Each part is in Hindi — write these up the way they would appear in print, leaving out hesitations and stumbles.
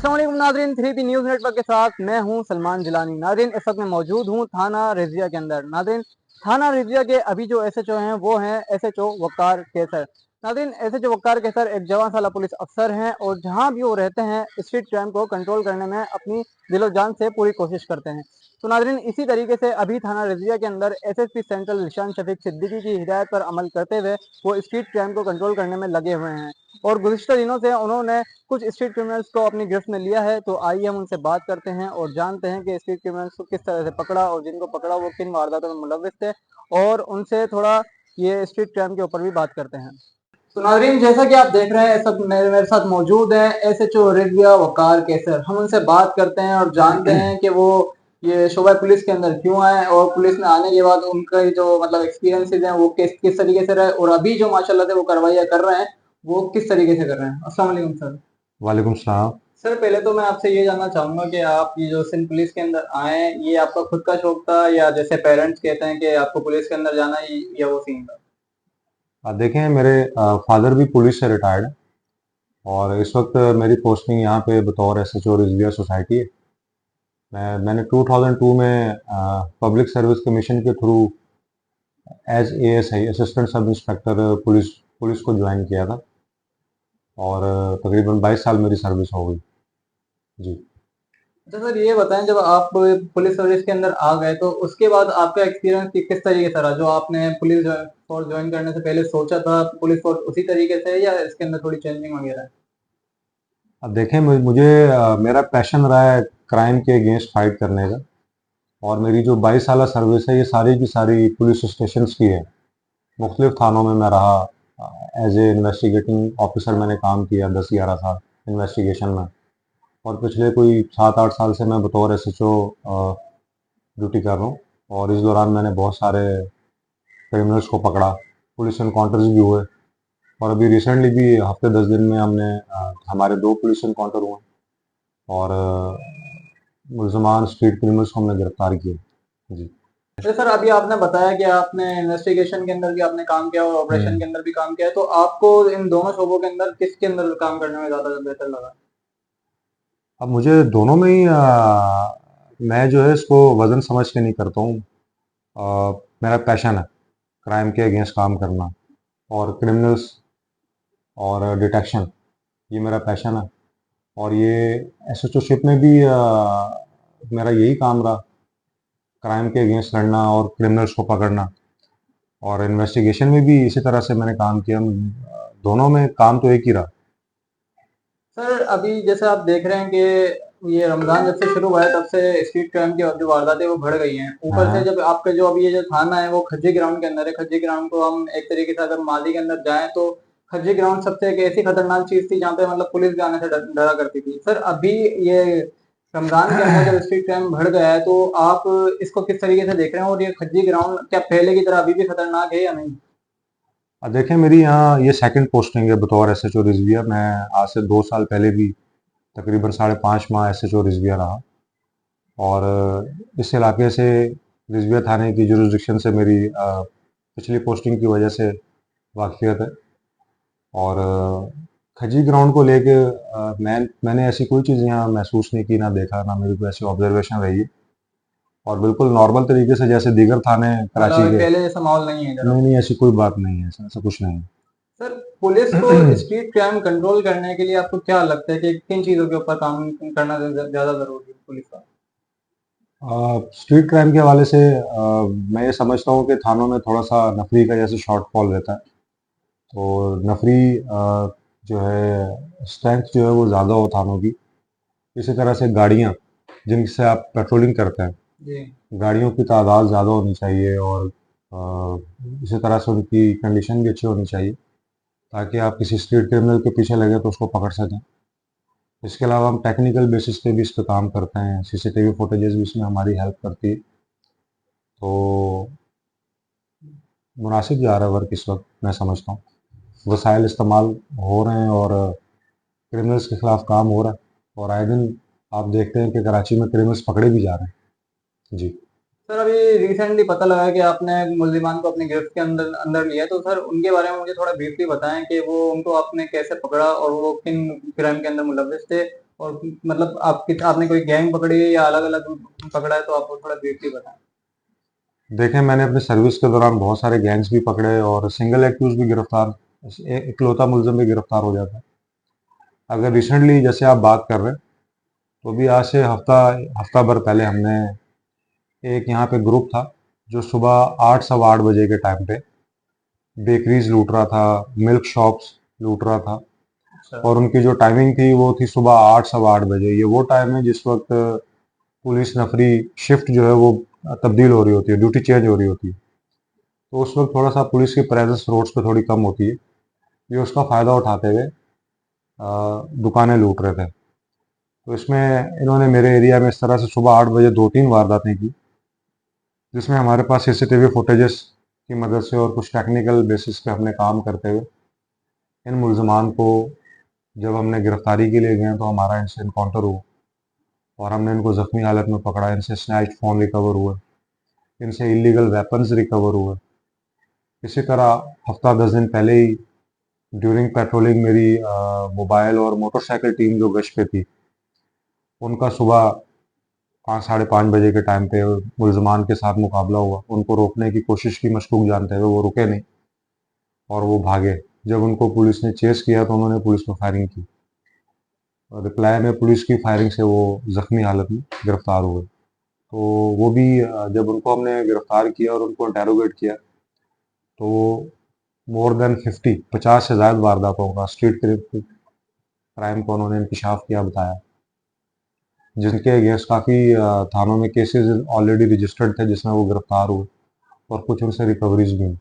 अस्सलाम वालेकुम नाज़रीन, 3P न्यूज़ नेटवर्क के साथ मैं हूं सलमान जिलानी। नाज़रीन, इस वक्त मैं मौजूद हूं थाना रिज़िया के अंदर। नाज़रीन, थाना रिज़िया के अभी जो एसएचओ हैं वो हैं एसएचओ वकार कैसर। नाज़रीन, एसएचओ वकार कैसर एक जवान साला पुलिस अफसर हैं और जहां भी वो रहते हैं स्ट्रीट क्राइम को कंट्रोल करने में अपनी दिलो जान से पूरी कोशिश करते हैं। तो नाज़रीन, इसी तरीके से अभी थाना रिज़िया के अंदर एसएसपी सेंट्रल निशान शफीक सिद्दीकी की हिदायत पर अमल करते हुए वो स्ट्रीट क्राइम को कंट्रोल करने में लगे हुए हैं और गुज़िश्ता दिनों से उन्होंने कुछ स्ट्रीट क्रिमिनल्स को अपनी गिरफ्त में लिया है। तो आइए हम उनसे बात करते हैं और जानते हैं कि स्ट्रीट क्रिमिनल्स को किस तरह से पकड़ा और जिनको पकड़ा वो किन वारदातों में मुलविस थे, और उनसे थोड़ा ये स्ट्रीट क्राइम के ऊपर भी बात करते हैं। तो नाज़रीन, जैसा कि आप देख रहे हैं, सब मेरे साथ मौजूद है एसएचओ रिजविया वकार कैसर। हम उनसे बात करते हैं और जानते हैं कि वो ये शोबा पुलिस के अंदर क्यों आए और पुलिस में आने के बाद उनका जो मतलब एक्सपीरियंसेस हैं वो किस किस तरीके से रहे, और अभी जो माशाल्लाह से वो कार्रवाइयाँ कर रहे हैं वो किस तरीके से कर रहे हैं। अस्सलाम वालेकुम सर। वालेकुम सलाम। सर, पहले तो मैं आपसे ये जानना चाहूंगा कि आप ये जो सिंध पुलिस के अंदर आए, ये आपका खुद का शौक था या जैसे पेरेंट्स कहते हैं कि आपको पुलिस के अंदर जाना ही, या वो सीन था? देखें, मेरे फादर भी पुलिस से रिटायर्ड है और इस वक्त मेरी पोस्टिंग यहाँ पे बतौर एसएचओ रिजविया सोसाइटी है। मैंने 2002 में पब्लिक सर्विस कमीशन के through as ASI assistant sub inspector police police को ज्वाइन किया था और तकरीबन 22 साल मेरी सर्विस हो गई जी। अच्छा सर, ये बताएं, जब आप पुलिस सर्विस के अंदर आ गए तो उसके बाद आपका एक्सपीरियंस किस तरीके से रहा? जो आपने पुलिस फोर्स ज्वाइन करने से पहले सोचा था पुलिस फोर्स उसी तरीके से है या इसके अंदर थोड़ी चेंजिंग वगैरह है? अब देखें, मुझे मेरा पैशन रहा है क्राइम के अगेंस्ट फाइट करने का, और मेरी जो 22 साल सर्विस है ये सारी की सारी पुलिस स्टेशन की है। मुख्तलिफ थानों में मैं रहा, एज ए इन्वेस्टिगेटिंग ऑफिसर मैंने काम किया 10-11 साल इन्वेस्टिगेशन में, और पिछले कोई 7-8 साल से मैं बतौर एसएचओ ड्यूटी कर रहा हूँ। और इस दौरान मैंने बहुत सारे क्रिमिनल्स को पकड़ा, पुलिस इनकाउंटर्स भी हुए, और अभी रिसेंटली भी हफ्ते 10 दिन में हमारे 2 पुलिस इनकाउंटर हुए और मुलजमान स्ट्रीट क्रिमिनल्स को हमने गिरफ्तार किया जी। तो सर, अभी आपने बताया कि आपने इन्वेस्टिगेशन के अंदर भी आपने काम किया और ऑपरेशन के अंदर भी काम किया है, तो आपको इन दोनों शोबों के अंदर किसके अंदर काम करने में ज्यादा बेहतर लगा? अब मुझे दोनों में ही मैं जो है इसको वजन समझ के नहीं करता हूँ। मेरा पैशन है क्राइम के अगेंस्ट काम करना और क्रिमिनल्स और डिटेक्शन, ये मेरा पैशन है। और ये एसएचओशिप में भी मेरा यही काम रहा, क्राइम के अगेंस्ट लड़ना और क्रिमिनल्स को पकड़ना, और इन्वेस्टिगेशन में भी इसी तरह से मैंने काम किया। दोनों में काम तो एक ही रहा। सर, अभी जैसे आप देख रहे हैं कि ये रमजान जब से शुरू हुआ है तब से स्ट्रीट क्राइम की जो वारदातें वो बढ़ गई हैं। ऊपर से हाँ, जब आपका जो अभी ये जो थाना है वो खज्जी ग्राउंड के अंदर है। खज्जी ग्राउंड को हम एक तरीके से अगर माली के अंदर जाएं तो खज्जी ग्राउंड सबसे एक ऐसी खतरनाक चीज थी जहाँ पे मतलब पुलिस भी आने से डरा करती थी। सर, अभी ये रमजान के अंदर जब स्ट्रीट क्राइम बढ़ गया है तो आप इसको किस तरीके से देख रहे हैं, और ये खज्जी ग्राउंड क्या पहले की तरह अभी भी खतरनाक है या नहीं? अब देखें, मेरी यहाँ ये सेकंड पोस्टिंग है बतौर एसएचओ रिजविया। मैं आज से 2 साल पहले भी तकरीबन 5.5 माह एसएचओ रिजविया रहा, और इस इलाके से रिजविया थाने की जुरिस्डिक्शन से मेरी पिछली पोस्टिंग की वजह से वाकफियत है। और खजी ग्राउंड को लेके मैंने ऐसी कोई चीज़ यहाँ महसूस नहीं की, ना देखा, ना मेरी कोई ऐसी ऑब्जर्वेशन रही है। और बिल्कुल नॉर्मल तरीके से जैसे दीगर थाने मतलब कराची अभी के। पहले जैसा माहौल नहीं है इधर? नहीं नहीं, ऐसी कोई बात नहीं है, ऐसा ऐसा कुछ नहीं सर, पुलिस को है। स्ट्रीट क्राइम कंट्रोल करने के लिए आपको क्या लगता है कि किन चीजों के ऊपर काम करना ज्यादा जरूरी है पुलिस का? स्ट्रीट क्राइम के हवाले से मैं ये समझता हूँ कि थानों में थोड़ा सा नफरी का जैसे शॉर्टफॉल रहता है। तो नफरी जो है स्ट्रेंथ जो है वो ज़्यादा हो थानों की। इसी तरह से गाड़ियाँ जिनसे आप पेट्रोलिंग करते हैं, जी। गाड़ियों की तादाद ज़्यादा होनी चाहिए, और इसी तरह से उनकी कंडीशन भी अच्छी होनी चाहिए ताकि आप किसी स्ट्रीट क्रिमिनल के पीछे लगे तो उसको पकड़ सकें। इसके अलावा हम टेक्निकल बेसिस पे भी इस पे काम करते हैं, सीसीटीवी फुटेजेस भी इसमें हमारी हेल्प करती है। तो मुनासिब जा रहा है वर्क इस वक्त, मैं समझता हूँ। वसाइल इस्तेमाल हो रहे हैं और क्रिमिनल्स के खिलाफ काम हो रहा है, और आए दिन आप देखते हैं कि कराची में क्रिमिनल्स पकड़े भी जा रहे हैं जी। सर, अभी रिसेंटली पता लगा कि आपने मुल्जिमान को अपनी गिरफ्त के अंदर अंदर लिया है, तो सर उनके बारे में मुझे थोड़ा ब्रीफली बताएं कि वो उनको आपने कैसे पकड़ा और वो किन क्राइम के अंदर मुलविस थे, और मतलब आपने कोई गैंग पकड़ी है या अलग अलग पकड़ा है, तो आप थोड़ा ब्रीफली बताएं। देखें, मैंने अपनी सर्विस के दौरान बहुत सारे गैंग्स भी पकड़े और सिंगल एक्यूज भी गिरफ्तार, इकलौता मुलजिम भी गिरफ्तार हो जाता है। अगर रिसेंटली जैसे आप बात कर रहे हैं, तो अभी आज से हफ्ता भर पहले हमने एक यहाँ पे ग्रुप था जो सुबह 8 सवा 8 बजे के टाइम पे बेकरीज लूट रहा था, मिल्क शॉप्स लूट रहा था। अच्छा। और उनकी जो टाइमिंग थी वो थी सुबह 8 सवा 8 बजे। ये वो टाइम है जिस वक्त पुलिस नफरी शिफ्ट जो है वो तब्दील हो रही होती है, ड्यूटी चेंज हो रही होती है। तो उस वक्त थोड़ा सा पुलिस की प्रेजेंस रोड्स पे थोड़ी कम होती है। ये उसका फ़ायदा उठाते हुए दुकानें लूट रहे थे। तो इसमें इन्होंने मेरे एरिया में इस तरह से सुबह 8 बजे 2-3 वारदातें की, जिसमें हमारे पास सीसीटीवी फुटेजेस की मदद से और कुछ टेक्निकल बेसिस पे हमने काम करते हुए इन मुलजमान को जब हमने गिरफ्तारी के लिए गए तो हमारा इनसे इनकाउंटर हुआ और हमने इनको ज़ख्मी हालत में पकड़ा। इनसे स्नैच्ड फ़ोन रिकवर हुए, इनसे इलीगल वेपन्स रिकवर हुए। इसी तरह हफ्ता 10 दिन पहले ही ड्यूरिंग पेट्रोलिंग मेरी मोबाइल और मोटरसाइकिल टीम जो गश्त पे थी, उनका सुबह 5 साढ़े 5 बजे के टाइम पे मुलजमान के साथ मुकाबला हुआ। उनको रोकने की कोशिश की मशकूक जानते हुए, वो रुके नहीं और वो भागे। जब उनको पुलिस ने चेस किया तो उन्होंने पुलिस पर फायरिंग की और रिप्लाई में पुलिस की फायरिंग से वो ज़ख्मी हालत में गिरफ्तार हुए। तो वो भी जब उनको हमने गिरफ्तार किया और उनको इंटेरोगेट किया, तो मोर देन 50 से ज़्यादा वारदातों का स्ट्रीट क्राइम को उन्होंने इंकशाफ किया, बताया, जिनके अगेंस्ट काफ़ी थानों में केसेस ऑलरेडी रजिस्टर्ड थे जिसमें वो गिरफ्तार हुए और कुछ उनसे रिकवरीज भी हुई।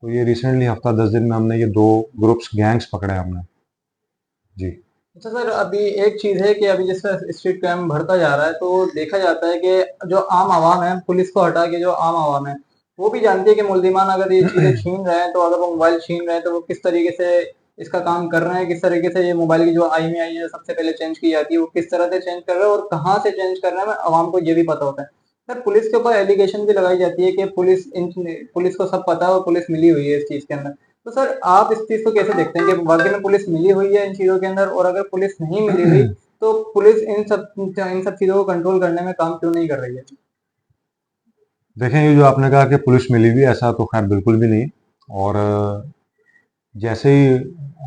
तो ये रिसेंटली हफ्ता 10 दिन में हमने ये 2 ग्रुप्स गैंग्स पकड़े हमने। जी। अच्छा सर, अभी एक चीज़ है कि अभी जिस तरह स्ट्रीट क्राइम बढ़ता जा रहा है, तो देखा जाता है कि जो आम आवाम है, पुलिस को हटा के जो आम आवाम है, वो भी जानती है कि मुल्ज़िमान अगर ये चीज़ें छीन रहे हैं, तो अगर वो मोबाइल छीन रहे हैं, तो वो किस तरीके से इसका काम कर रहे हैं, किस तरीके से ये मोबाइल की जो IMEI है, सबसे पहले चेंज की जाती है, वो किस तरह से चेंज कर रहे हैं और कहाँ से चेंज कर रहे हैं, आवाम को ये भी पता होता है। सर, पुलिस के ऊपर एलिगेशन भी लगाई जाती है कि पुलिस को सब पता है और पुलिस मिली हुई है इस चीज़ के अंदर। तो सर, आप इस चीज़ को कैसे देखते हैं कि वाक़ई में पुलिस मिली हुई है इन चीज़ों के अंदर, और अगर पुलिस नहीं मिली हुई, तो पुलिस इन सब चीज़ों को कंट्रोल करने में काम क्यों नहीं कर रही है? देखें, ये जो आपने कहा कि पुलिस मिली हुई है, ऐसा तो खैर बिल्कुल भी नहीं है। और जैसे ही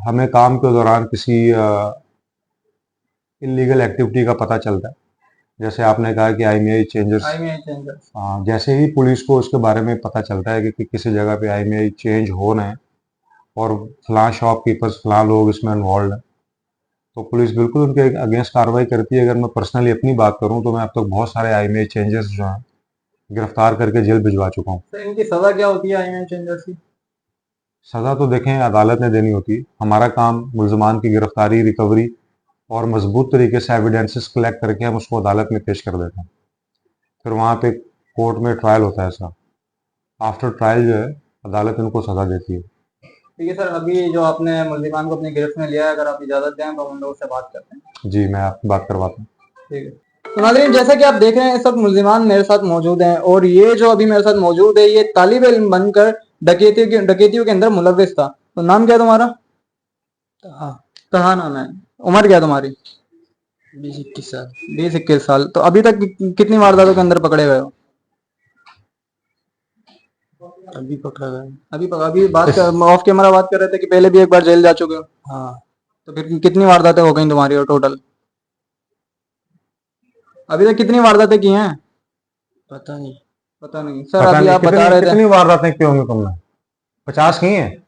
हमें काम के दौरान किसी इलीगल एक्टिविटी का पता चलता है, जैसे आपने कहा कि IMEI चेंजेस, IMEI चेंजर्स। जैसे ही पुलिस को उसके बारे में पता चलता है कि किसी जगह पे IMEI चेंज हो रहे हैं और फलां शॉपकीपर्स, फलां लोग इसमें इन्वॉल्व हैं, तो पुलिस बिल्कुल उनके अगेंस्ट कार्रवाई करती है। अगर मैं पर्सनली अपनी बात करूं तो मैं अब तक बहुत सारे IMEI चेंजेस जो हैं गिरफ्तार करके जेल भिजवा चुका हूं। तो इनकी सज़ा क्या होती है IMEI चेंजर्स की? सज़ा तो देखें अदालत ने देनी होती है। हमारा काम मुलजमान की गिरफ्तारी, रिकवरी और मजबूत तरीके से एविडेंसेस कलेक्ट करके हम उसको अदालत में पेश कर देते हैं। फिर वहाँ पे कोर्ट में ट्रायल होता है। ऐसा आफ्टर ट्रायल जो है अदालत इनको सज़ा देती है। ठीक है सर, अभी जो आपने मुल्ज़िमान को अपनी गिरफ्त में लिया है, अगर आप इजाज़त दें तो हम उन लोगों से बात करते हैं। जी, मैं आपकी बात करवाता हूँ। ठीक है। तो नाज़रीन, जैसा कि आप देख रहे हैं, इस वक्त मुल्ज़िमान मेरे साथ मौजूद हैं, और ये जो अभी मेरे साथ मौजूद है, ये तालिब इल्म बनकर डकैतियों के अंदर मुलव्विस था। तो नाम क्या है तुम्हारा? हाँ, कहाँ नाम है? उम्र क्या है तुम्हारी? 20-21 साल। 20-21 साल। तो अभी तक कितनी वारदातों के अंदर पकड़े गए हो? अभी पकड़ा गया। अभी ऑफ कैमरा बात कर रहे थे कि पहले भी एक बार जेल जा चुके हो। हाँ, तो फिर कितनी वारदातें हो गई तुम्हारी और टोटल? अभी तक कितनी वारदातें की हैं? पता नहीं। पता नहीं सर। पता अभी नहीं आप बता रहे थे कितनी वारदातें की होंगी तुमने? 50 की हैं?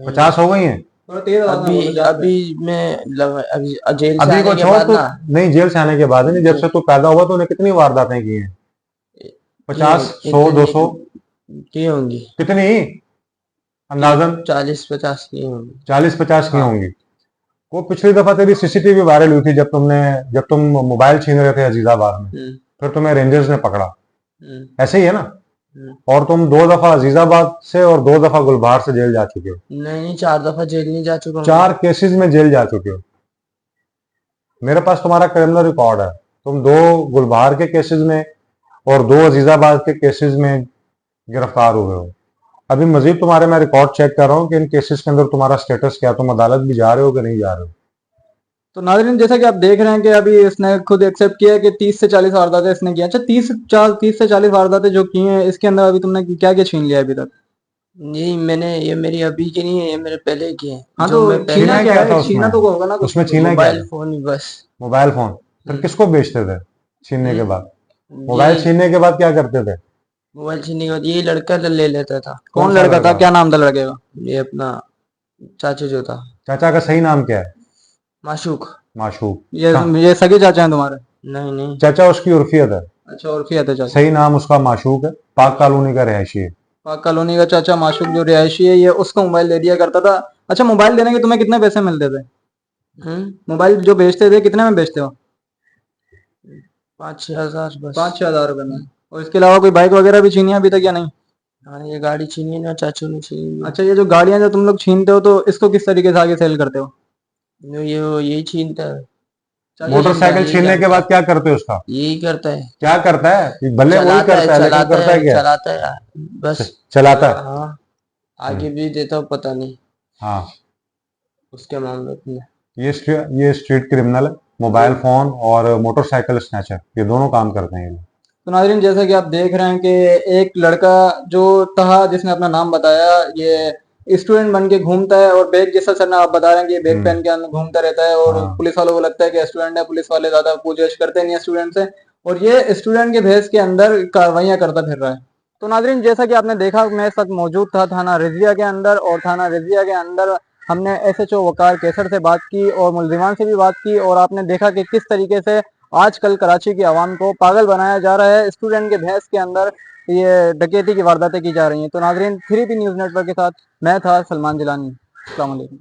50 हो गई हैं? थोड़ा तेज आवाज में अभी बोलो, जान अभी अभी जेल से अभी आने को के छोड़ बाद तो ना नहीं, जेल से आने के बाद नहीं, जब से तू पैदा हुआ तो उन्हें कितनी वारदातें की हैं? 50, 100, 200 की होंगी। कितनी अंदाजन? 40-50 की होंगी। 40-50 की हाँ। होंगी। वो पिछली दफा तेरी CCTV वायरल हुई थी जब तुम मोबाइल छीन रहे थे अजीजाबाद में, फिर तुम्हें रेंजर्स ने पकड़ा, ऐसे ही है ना? और तुम 2 दफा अजीजाबाद से और 2 दफा गुलबहार से जेल जा चुके हो। नहीं, 4 दफा जेल नहीं जा चुका हूँ। 4 केसेस में जेल जा चुके हो। मेरे पास तुम्हारा क्रिमिनल रिकॉर्ड है। तुम 2 गुलबहार के केसेस में और 2 अजीजाबाद के केसेस में गिरफ्तार हुए हो। अभी मजीद तुम्हारे मैं रिकॉर्ड चेक कर रहा हूँ कि इन केसेस के अंदर तुम्हारा स्टेटस क्या, तुम अदालत भी जा रहे हो कि नहीं जा रहे हो। तो नाज़रीन जैसा कि आप देख रहे हैं कि अभी इसने खुद एक्सेप्ट किया है कि 30 से 40 वारदातें इसने की। अच्छा 30 से 40 वारदातें जो की हैं इसके अंदर अभी तुमने क्या क्या छीन लिया अभी तक? ये मेरी अभी की नहीं है, ये मेरे पहले की है। हाँ जो तो मैं पहले छीना क्या क्या था है? उसमें? छीना तो होगा ना कुछ उसमें ना कुछ। छीना क्या मोबाइल है? फोन ही बस। Mobile phone. फिर हम्म, किसको बेचते थे छीनने के हम्म, बाद? मोबाइल ये छीनने के बाद क्या करते थे? मोबाइल छीनने के बाद यही लड़का ले लेता था। कौन कौन सा लड़का था? लड़का? क्या नाम था लड़के का? ये अपना चाचू जो था, चाचा का सही नाम क्या है? माशूक। माशूक। ये हाँ, ये सगे चाचा हैं तुम्हारे? नहीं नहीं। चाचा उसकी उर्फियत है। अच्छा और फिर चाचा। सही नाम उसका माशूक है, पाक कॉलोनी का रहायशी है। पाक कॉलोनी का चाचा माशूक जो रिहायशी है ये उसको मोबाइल दे दिया करता था। अच्छा मोबाइल देने के तुम्हें कितने पैसे मिलते थे? हम्म, मोबाइल जो बेचते थे कितने में बेचते हो? 5-6 हजार बस। 5-6 हज़ार रुपए में। और इसके अलावा कोई बाइक वगैरह भी छीनी है अभी तक या नहीं? हाँ, ये गाड़ी छीनी है ना, चाचू ने छीनी है। अच्छा ये जो गाड़ियां जो तुम लोग छीनते हो तो इसको किस तरीके से आगे सेल करते हो? यही छीनता है। अच्छा ये छीनता मोटरसाइकिल है। छीनने के बाद क्या करते हो उसका? यही करता है। क्या करता है? ये भले वही चलाता है, करता है लेकिन चलाता करता है है, क्या? चलाता है बस। चलाता है। हाँ, हम्म, आगे भी देता हूँ, पता नहीं हाँ। उसके मामले में। ये स्ट्रीट क्रिमिनल है। मोबाइल फोन और मोटरसाइकिल स्नैचर, ये दोनों काम करते हैं ये लोग। तो नाज़रीन जैसा कि आप देख रहे हैं कि एक लड़का जो था जिसने अपना नाम बताया ये स्टूडेंट बन के घूमता है और बैग जैसा सर आप बता रहे हैं कि ये बैग हम्म, पहन के अंदर घूमता रहता है और हाँ। पुलिस वालों को लगता है कि स्टूडेंट है। पुलिस वाले ज्यादा पूछताछ करते नहीं है स्टूडेंट से और ये स्टूडेंट के भेष के अंदर कार्रवाइयां करता फिर रहा है। तो नाज़रीन जैसा कि आपने देखा मैं इस वक्त मौजूद था थाना रिज़िया के अंदर और थाना रिज़िया के अंदर हमने एसएचओ वकार कैसर से बात की और मुलजिमान से भी बात की और आपने देखा कि किस तरीके से आजकल कराची की आवाम को पागल बनाया जा रहा है। स्टूडेंट के भैंस के अंदर ये डकैती की वारदातें की जा रही हैं। तो नाजरीन 3P न्यूज़ नेटवर्क के साथ मैं था सलमान जिलानी। अस्सलाम वालेकुम।